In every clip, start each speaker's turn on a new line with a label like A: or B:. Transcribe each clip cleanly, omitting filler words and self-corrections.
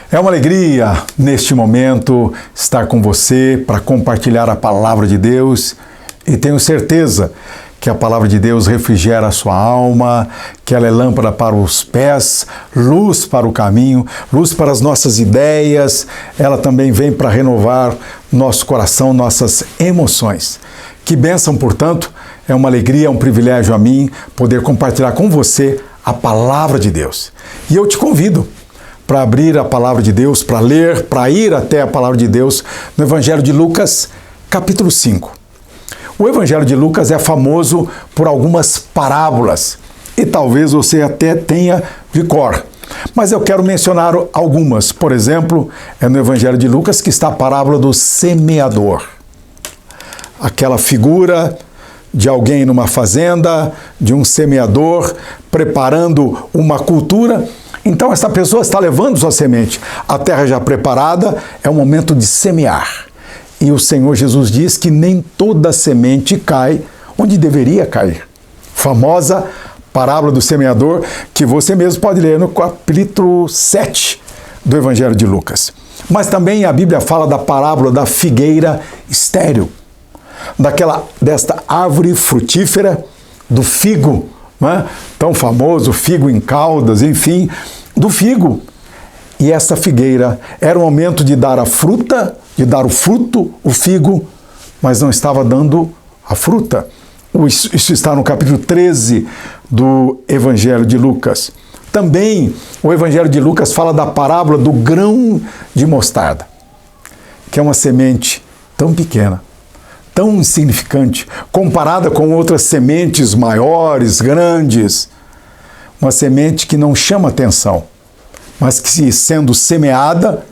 A: É uma alegria, neste momento, estar com você para compartilhar a palavra de Deus e tenho certeza que a palavra de Deus refrigera a sua alma, que ela é lâmpada para os pés, luz para o caminho, luz para as nossas ideias, ela também vem para renovar nosso coração, nossas emoções. Que bênção, portanto, é uma alegria, é um privilégio a mim poder compartilhar com você a palavra de Deus. E eu te convido para abrir a palavra de Deus, para ler, para ir até a palavra de Deus no Evangelho de Lucas, capítulo 5. O Evangelho de Lucas é famoso por algumas parábolas e talvez você até tenha de cor. Mas eu quero mencionar algumas. Por exemplo, é no Evangelho de Lucas que está a parábola do semeador. Aquela figura de alguém numa fazenda, de um semeador preparando uma cultura. Então, essa pessoa está levando sua semente. A terra já preparada, é o momento de semear. E o Senhor Jesus diz que nem toda semente cai onde deveria cair. Famosa parábola do semeador, que você mesmo pode ler no capítulo 7 do Evangelho de Lucas. Mas também a Bíblia fala da parábola da figueira estéril, desta árvore frutífera, do figo, né? Tão famoso, figo em caudas, enfim, do figo. E essa figueira era o momento de dar a fruta, de dar o fruto, o figo, mas não estava dando a fruta. Isso está no capítulo 13 do Evangelho de Lucas. Também o Evangelho de Lucas fala da parábola do grão de mostarda, que é uma semente tão pequena, tão insignificante, comparada com outras sementes maiores, grandes. Uma semente que não chama atenção, mas que, sendo semeada,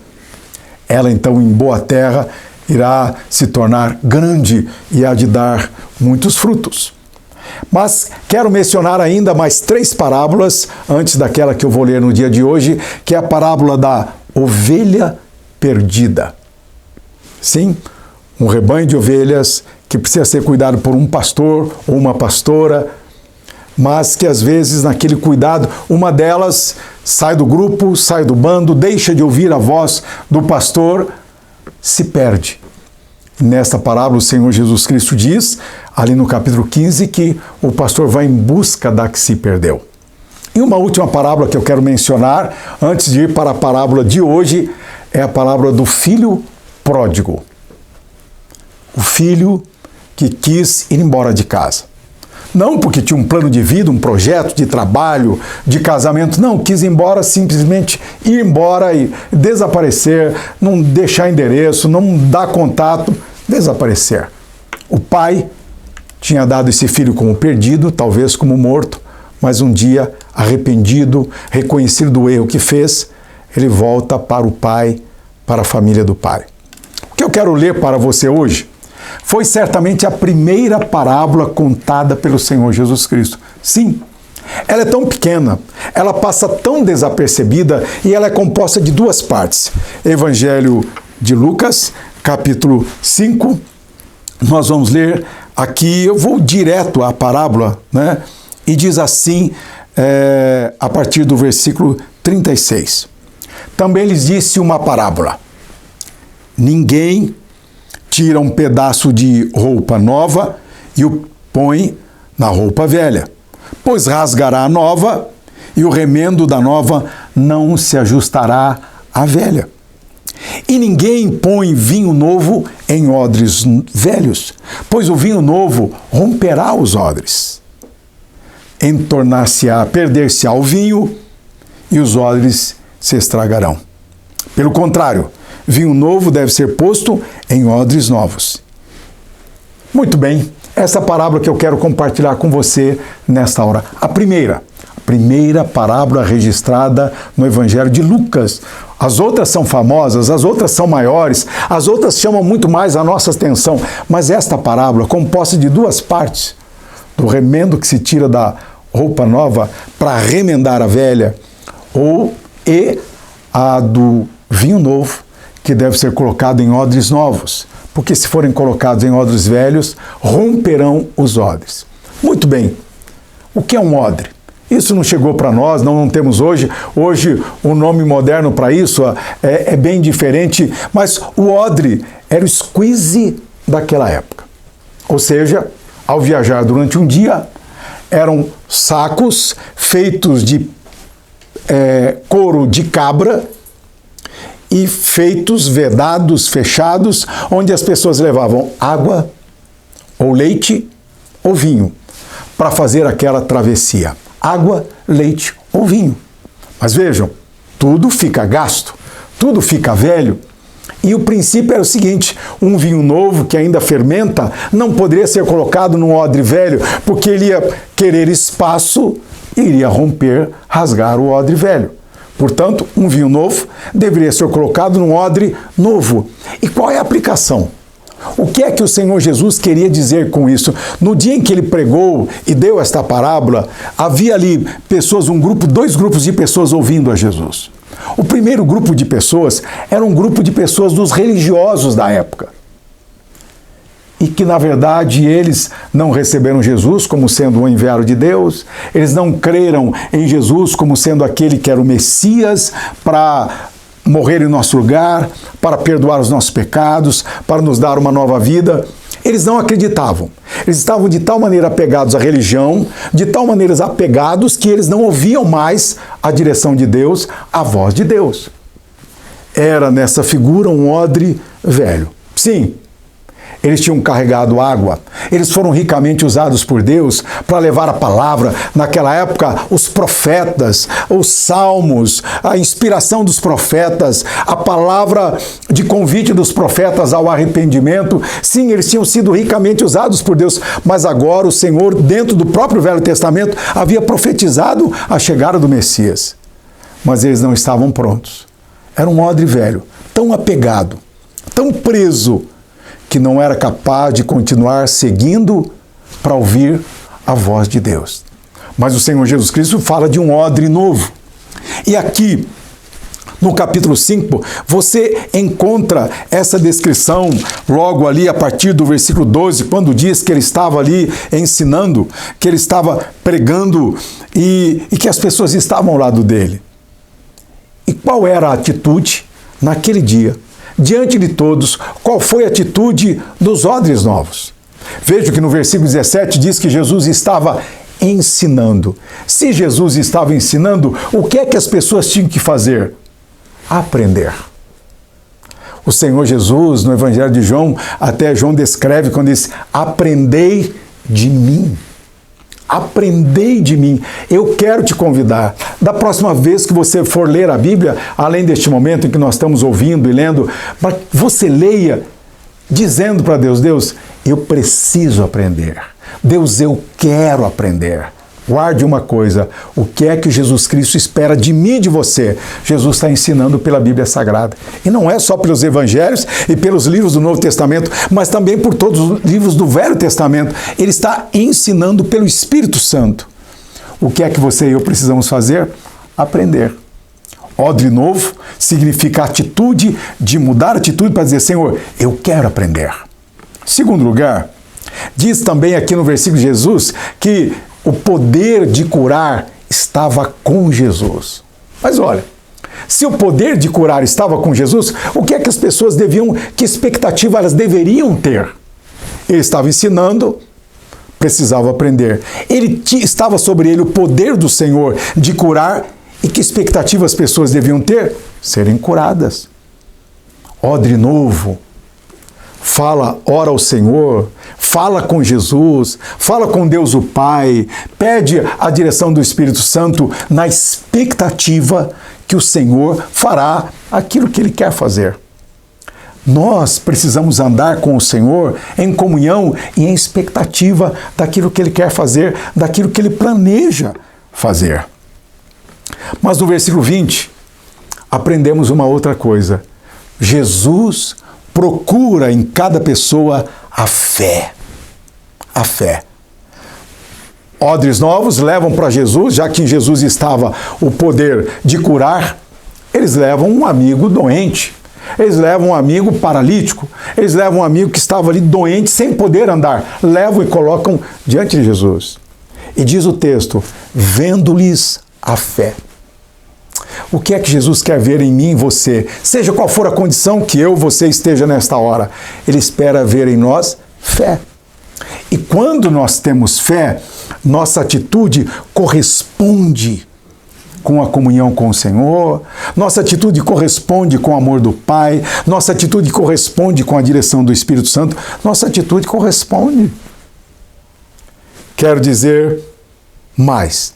A: ela então em boa terra irá se tornar grande e há de dar muitos frutos. Mas quero mencionar ainda mais 3 parábolas antes daquela que eu vou ler no dia de hoje, que é a parábola da ovelha perdida. Sim, um rebanho de ovelhas que precisa ser cuidado por um pastor ou uma pastora, mas que às vezes naquele cuidado, uma delas sai do grupo, sai do bando, deixa de ouvir a voz do pastor, se perde. Nesta parábola o Senhor Jesus Cristo diz, ali no capítulo 15, que o pastor vai em busca da que se perdeu. E uma última parábola que eu quero mencionar, antes de ir para a parábola de hoje, é a parábola do filho pródigo. O filho que quis ir embora de casa. Não porque tinha um plano de vida, um projeto de trabalho, de casamento, não, quis ir embora, simplesmente ir embora e desaparecer, não deixar endereço, não dar contato, desaparecer. O pai tinha dado esse filho como perdido, talvez como morto, mas um dia, arrependido, reconhecido do erro que fez, ele volta para o pai, para a família do pai. O que eu quero ler para você hoje foi certamente a primeira parábola contada pelo Senhor Jesus Cristo. Sim, ela é tão pequena, ela passa tão desapercebida e ela é composta de 2 partes. Evangelho de Lucas, capítulo 5, nós vamos ler aqui, eu vou direto à parábola, né? E diz assim, a partir do versículo 36. Também lhes disse uma parábola. Ninguém tira um pedaço de roupa nova e o põe na roupa velha, pois rasgará a nova e o remendo da nova não se ajustará à velha. E ninguém põe vinho novo em odres velhos, pois o vinho novo romperá os odres. Entornar-se-á, perder-se-á o vinho e os odres se estragarão. Pelo contrário, vinho novo deve ser posto em odres novos. Muito bem, essa parábola que eu quero compartilhar com você nesta hora. A primeira parábola registrada no Evangelho de Lucas. As outras são famosas, as outras são maiores, as outras chamam muito mais a nossa atenção, mas esta parábola, composta de 2 partes, do remendo que se tira da roupa nova para remendar a velha, e a do vinho novo, que deve ser colocado em odres novos, porque se forem colocados em odres velhos, romperão os odres. Muito bem, o que é um odre? Isso não chegou para nós, não temos hoje. Hoje o nome moderno para isso é bem diferente, mas o odre era o squeeze daquela época. Ou seja, ao viajar durante um dia, eram sacos feitos de couro de cabra e feitos, vedados, fechados, onde as pessoas levavam água, ou leite, ou vinho, para fazer aquela travessia. Água, leite ou vinho. Mas vejam, tudo fica gasto, tudo fica velho. E o princípio era o seguinte: um vinho novo que ainda fermenta não poderia ser colocado num odre velho, porque ele ia querer espaço e iria romper, rasgar o odre velho. Portanto, um vinho novo deveria ser colocado num odre novo. E qual é a aplicação? O que é que o Senhor Jesus queria dizer com isso? No dia em que ele pregou e deu esta parábola, havia ali pessoas, dois grupos de pessoas ouvindo a Jesus. O primeiro grupo de pessoas era um grupo de pessoas dos religiosos da época. E que, na verdade, eles não receberam Jesus como sendo o enviado de Deus, eles não creram em Jesus como sendo aquele que era o Messias para morrer em nosso lugar, para perdoar os nossos pecados, para nos dar uma nova vida. Eles não acreditavam. Eles estavam de tal maneira apegados à religião, de tal maneira apegados que eles não ouviam mais a direção de Deus, a voz de Deus. Era nessa figura um odre velho. Sim, eles tinham carregado água, eles foram ricamente usados por Deus para levar a palavra. Naquela época, os profetas, os salmos, a inspiração dos profetas, a palavra de convite dos profetas ao arrependimento, sim, eles tinham sido ricamente usados por Deus, mas agora o Senhor, dentro do próprio Velho Testamento, havia profetizado a chegada do Messias. Mas eles não estavam prontos. Era um odre velho, tão apegado, tão preso, que não era capaz de continuar seguindo para ouvir a voz de Deus. Mas o Senhor Jesus Cristo fala de um odre novo. E aqui, no capítulo 5, você encontra essa descrição logo ali a partir do versículo 12, quando diz que ele estava ali ensinando, que ele estava pregando e que as pessoas estavam ao lado dele. E qual era a atitude naquele dia? Diante de todos, qual foi a atitude dos odres novos? Veja que no versículo 17 diz que Jesus estava ensinando. Se Jesus estava ensinando, o que é que as pessoas tinham que fazer? Aprender. O Senhor Jesus, no Evangelho de João, até João descreve quando diz: aprendei de mim. Aprendei de mim. Eu quero te convidar. Da próxima vez que você for ler a Bíblia, além deste momento em que nós estamos ouvindo e lendo, para que você leia dizendo para Deus: Deus, eu preciso aprender. Deus, eu quero aprender. Guarde uma coisa: o que é que Jesus Cristo espera de mim e de você? Jesus está ensinando pela Bíblia Sagrada. E não é só pelos Evangelhos e pelos livros do Novo Testamento, mas também por todos os livros do Velho Testamento. Ele está ensinando pelo Espírito Santo. O que é que você e eu precisamos fazer? Aprender. Odre novo significa atitude, de mudar a atitude para dizer: Senhor, eu quero aprender. Segundo lugar, diz também aqui no versículo de Jesus que o poder de curar estava com Jesus. Mas olha, se o poder de curar estava com Jesus, o que é que as pessoas que expectativa elas deveriam ter? Ele estava ensinando, precisava aprender. Estava sobre ele o poder do Senhor de curar, e que expectativa as pessoas deviam ter? Serem curadas. Odre novo. Fala, ora ao Senhor, fala com Jesus, fala com Deus o Pai, pede a direção do Espírito Santo na expectativa que o Senhor fará aquilo que Ele quer fazer. Nós precisamos andar com o Senhor em comunhão e em expectativa daquilo que Ele quer fazer, daquilo que Ele planeja fazer. Mas no versículo 20, aprendemos uma outra coisa. Jesus procura em cada pessoa a fé. A fé. Odres novos levam para Jesus, já que em Jesus estava o poder de curar, eles levam um amigo doente, eles levam um amigo paralítico, eles levam um amigo que estava ali doente, sem poder andar, levam e colocam diante de Jesus. E diz o texto, vendo-lhes a fé. O que é que Jesus quer ver em mim e você? Seja qual for a condição que você esteja nesta hora, Ele espera ver em nós fé. E quando nós temos fé, nossa atitude corresponde com a comunhão com o Senhor, nossa atitude corresponde com o amor do Pai, nossa atitude corresponde com a direção do Espírito Santo, nossa atitude corresponde. Quero dizer mais.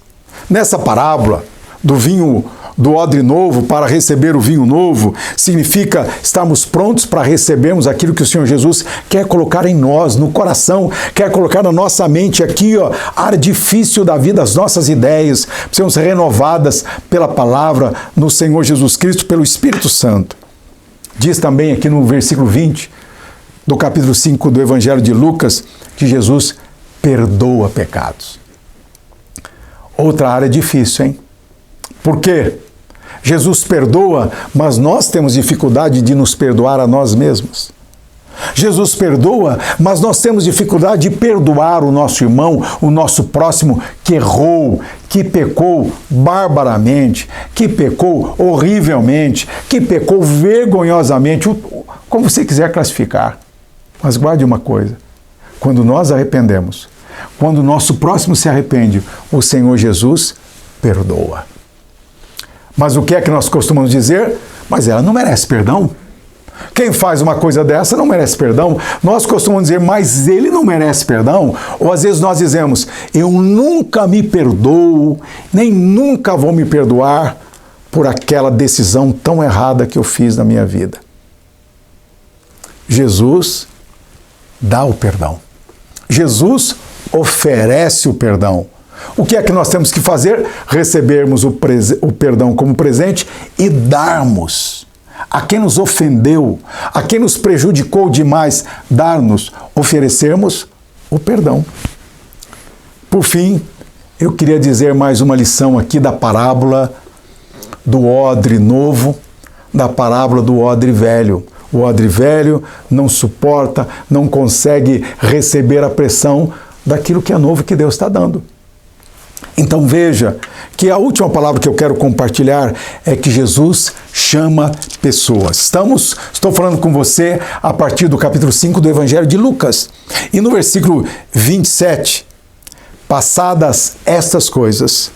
A: Nessa parábola do vinho do odre novo para receber o vinho novo, significa estarmos prontos para recebermos aquilo que o Senhor Jesus quer colocar em nós, no coração, quer colocar na nossa mente aqui, artifício da vida, as nossas ideias precisam ser renovadas pela palavra no Senhor Jesus Cristo, pelo Espírito Santo. Diz também aqui no versículo 20 do capítulo 5 do Evangelho de Lucas que Jesus perdoa pecados. Outra área difícil, hein? Por quê? Jesus perdoa, mas nós temos dificuldade de nos perdoar a nós mesmos. Jesus perdoa, mas nós temos dificuldade de perdoar o nosso irmão, o nosso próximo que errou, que pecou barbaramente, que pecou horrivelmente, que pecou vergonhosamente, como você quiser classificar. Mas guarde uma coisa, quando nós arrependemos, quando o nosso próximo se arrepende, o Senhor Jesus perdoa. Mas o que é que nós costumamos dizer? Mas ela não merece perdão. Quem faz uma coisa dessa não merece perdão. Nós costumamos dizer, mas ele não merece perdão. Ou às vezes nós dizemos, eu nunca me perdoo, nem nunca vou me perdoar por aquela decisão tão errada que eu fiz na minha vida. Jesus dá o perdão. Jesus oferece o perdão. O que é que nós temos que fazer? Recebermos o perdão como presente e darmos a quem nos ofendeu, a quem nos prejudicou demais, oferecermos o perdão. Por fim, eu queria dizer mais uma lição aqui da parábola do odre novo, da parábola do odre velho. O odre velho não suporta, não consegue receber a pressão daquilo que é novo que Deus está dando. Então veja que a última palavra que eu quero compartilhar é que Jesus chama pessoas. Estou falando com você a partir do capítulo 5 do Evangelho de Lucas. E no versículo 27, passadas estas coisas,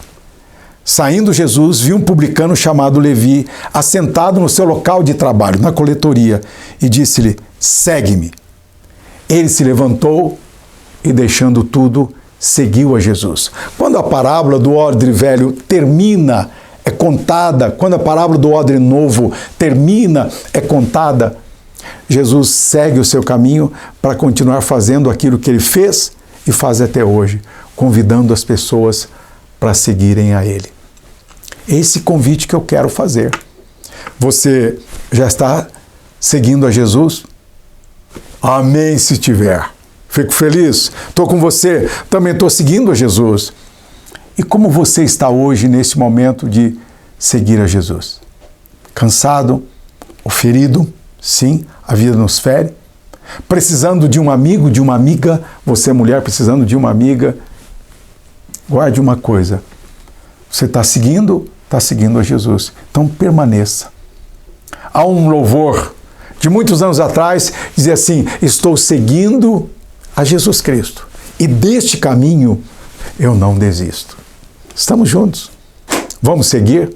A: saindo Jesus, viu um publicano chamado Levi, assentado no seu local de trabalho, na coletoria, e disse-lhe, segue-me. Ele se levantou e, deixando tudo, seguiu a Jesus. Quando a parábola do odre velho termina, é contada, quando a parábola do odre novo termina, é contada, Jesus segue o seu caminho para continuar fazendo aquilo que ele fez e faz até hoje, convidando as pessoas para seguirem a ele. Esse convite que eu quero fazer. Você já está seguindo a Jesus? Amém, se tiver. Fico feliz, estou com você, também estou seguindo a Jesus. E como você está hoje nesse momento de seguir a Jesus? Cansado ou ferido? Sim, a vida nos fere. Precisando de um amigo, de uma amiga, você mulher precisando de uma amiga, guarde uma coisa, você está seguindo a Jesus, então permaneça. Há um louvor de muitos anos atrás, dizia assim, estou seguindo a Jesus Cristo, e deste caminho eu não desisto. Estamos juntos. Vamos seguir?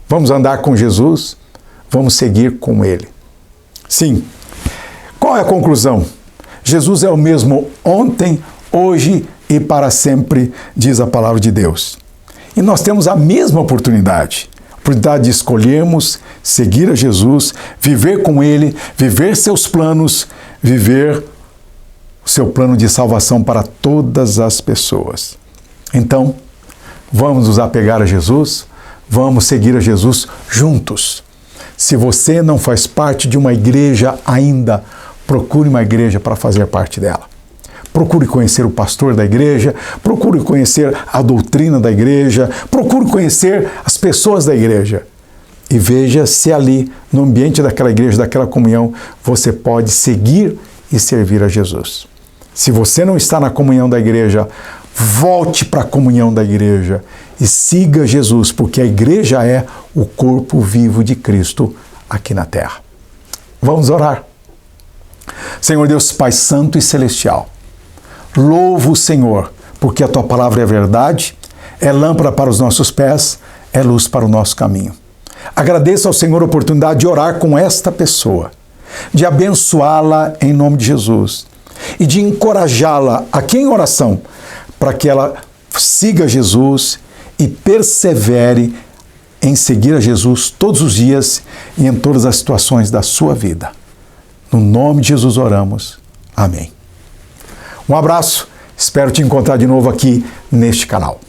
A: Vamos andar com Jesus? Vamos seguir com Ele. Sim. Qual é a conclusão? Jesus é o mesmo ontem, hoje e para sempre, diz a palavra de Deus. E nós temos a mesma oportunidade de escolhermos seguir a Jesus, viver com Ele, viver seus planos, viver o seu plano de salvação para todas as pessoas. Então, vamos nos apegar a Jesus, vamos seguir a Jesus juntos. Se você não faz parte de uma igreja ainda, procure uma igreja para fazer parte dela. Procure conhecer o pastor da igreja, procure conhecer a doutrina da igreja, procure conhecer as pessoas da igreja. E veja se ali, no ambiente daquela igreja, daquela comunhão, você pode seguir e servir a Jesus. Se você não está na comunhão da igreja, volte para a comunhão da igreja e siga Jesus, porque a igreja é o corpo vivo de Cristo aqui na terra. Vamos orar. Senhor Deus, Pai Santo e Celestial, louvo o Senhor, porque a Tua palavra é verdade, é lâmpada para os nossos pés, é luz para o nosso caminho. Agradeço ao Senhor a oportunidade de orar com esta pessoa, de abençoá-la em nome de Jesus e de encorajá-la aqui em oração para que ela siga Jesus e persevere em seguir a Jesus todos os dias e em todas as situações da sua vida. No nome de Jesus oramos. Amém. Um abraço, espero te encontrar de novo aqui neste canal.